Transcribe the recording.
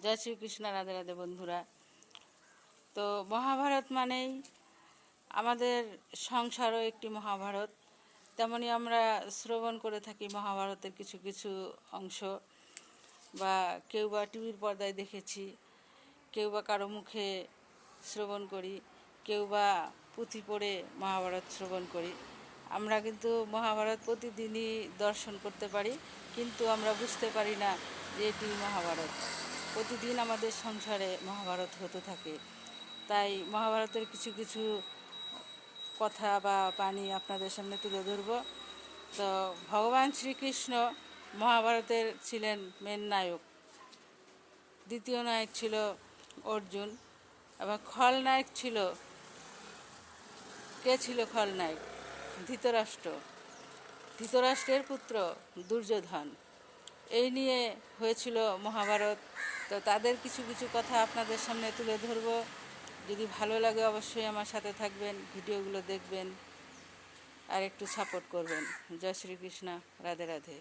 জয় শ্রীকৃষ্ণ। রাধে রাধে বন্ধুরা। তো মহাভারত মানেই আমাদের সংসারও একটি মহাভারত। তেমনি আমরা শ্রবণ করে থাকি মহাভারতের কিছু কিছু অংশ, বা কেউ বা টিভির পর্দায় দেখেছি, কেউ বা কারো মুখে শ্রবণ করি, কেউ বা পুঁথি পড়ে মহাভারত শ্রবণ করি। আমরা কিন্তু মহাভারত প্রতিদিনই দর্শন করতে পারি, কিন্তু আমরা বুঝতে পারি না যে এটি মহাভারত। প্রতিদিন আমাদের সংসারে মহাভারত হতে থাকে। তাই মহাভারতের কিছু কিছু কথা বা বাণী আপনাদের সামনে তুলে ধরব। তো ভগবান শ্রীকৃষ্ণ মহাভারতের ছিলেন মেন নায়ক, দ্বিতীয় নায়ক ছিল অর্জুন, এবং খলনায়ক ছিল, কে ছিল খলনায়ক? ধৃতরাষ্ট্রের পুত্র দুর্যোধন। এই নিয়ে হয়েছিল মহাভারত। তো তাদের কিছু কিছু কথা আপনাদের সামনে তুলে ধরব। যদি ভালো লাগে অবশ্যই আমার সাথে থাকবেন, ভিডিওগুলো দেখবেন আর একটু সাপোর্ট করবেন। জয় শ্রীকৃষ্ণ। রাধে রাধে।